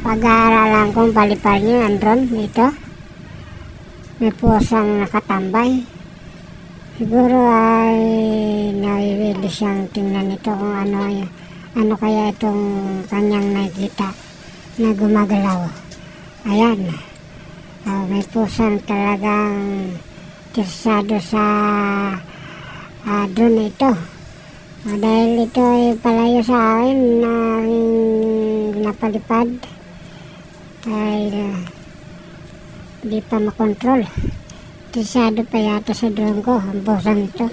Pag-aaralan kong palipad niya ang drone dito. May pusang nakatambay. Siguro ay naiwili siyang tingnan ito kung ano kaya itong kanyang nakikita na gumagalaw. Ayan. May pusang talagang interesado sa drone ito. Dahil ito ay palayo sa akin na napalipad dahil hindi pa makontrol. Interesado pa yata sa drone ko ang pusang ito.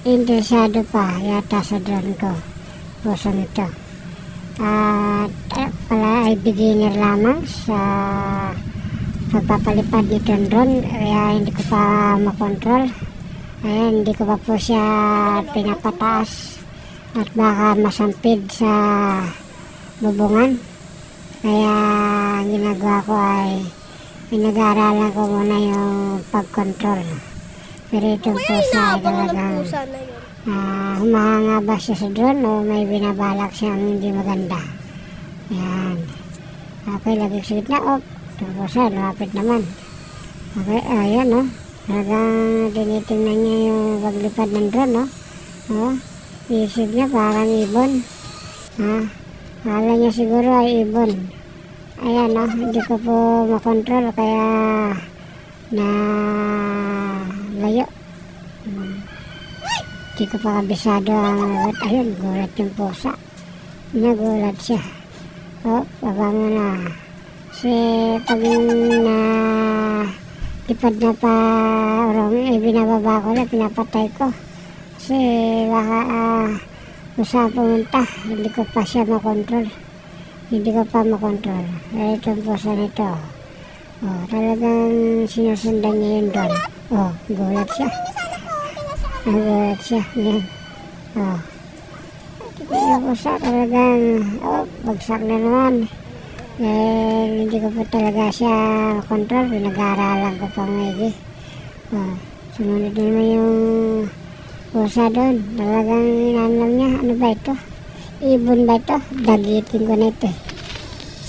Interesado pa yata sa drone ko pusang ito. At pala ay beginner lamang sa pagpapalipad nitong drone, kaya hindi ko pa makontrol. Ayan, hindi ko pa po siya pinapataas at baka masampid sa bubungan. Kaya ang ginagawa ko ay pinag-aaralan ko muna yung pag-control. Pero itong pusa ay talagang humahanga ba siya sa drone o may binabalak siyang hindi maganda. Ayan. Okay, lagi sa gitna. Itong pusa, lumapit naman. Okay, ayan o. Talagang tinitingnan niya yung paglipad ng drone, no? Isip niya parang ibon. Akala niya siguro ay ibon. Ayan, no? Hindi ko po makontrol kaya na layo. Hindi ko pa kabisado ang ayun, gulat yung pusa. Nagulat siya. Baba mo na. Kasi pag lipad na pa binababa ko na, pinapatay ko kasi baka kung pumunta, hindi ko pa siya makontrol, itong pusa nito talagang sinusundan niya yun doon. Gulat siya yan. Yung pusa talagang bagsak na naman. Hindi ko po talaga siya control, pinag-aaralan ko pang maigi. Sumunod naman yung pusa doon, talagang inalam niya, ano ba ito? Ibon ba ito? Dagitin ko na ito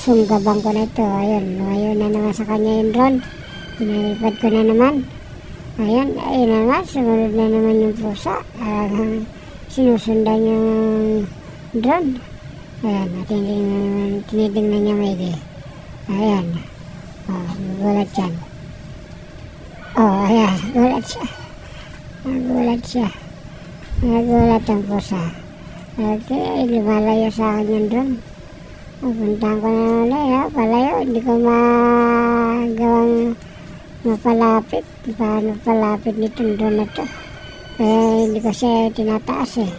sunggabang ko na ito. Ayun na naman sa kanya yung drone, pinalipad ko na naman. Ayun naman, sumunod na naman yung pusa, talagang sinusundan yung drone. Ayan, tinitingnan niya maigi. Ayan. Gulat yan. Ayan, gulat siya. Nagulat ang pusa. Okay, lumalayo sa akin yung drone. Puntahan ko na ulit, palayo. Hindi ko magawang mapalapit. Paano palapit nitong drone na ito? Kaya hindi ko siya tinataas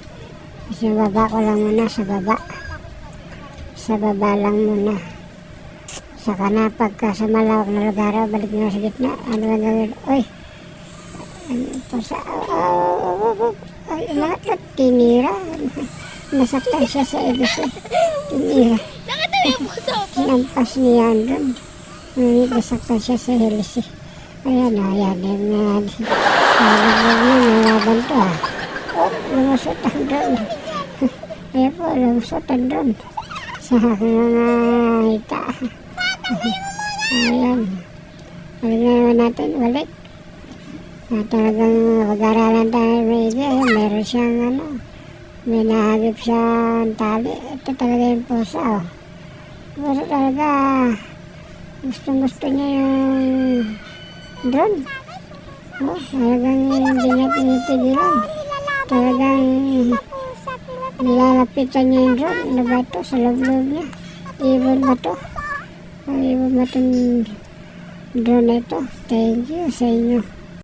Kasi baba ko lang muna sa baba. Sa baba lang muna. Saka na pagka sa malawak na lugar, balik na sa gitna. Ano lang gawin? Lahat tinira. Nasaktan siya sa ibis. Tinira. Sinampas niya doon. Nasaktan siya sa helis. Ayan. Nalaban to lumusot ang doon. Ayan po, lumusot ang doon. Sa aking mga hita. Ayan. Balik na naman natin, balik. Talagang pag-aralan tayo maigi. Ayan, meron siyang may nahagip siyang tali. Ito talaga yung pusa. Pusa talaga. Gusto niya yung drone. Talagang hindi niya tinitigilan. Talagang nilalapitan niya yung drone. Ano ba ito? Sa loob-loob niya. Ibon ba ito? Ibon ba itong drone na ito? Thank you sa inyo.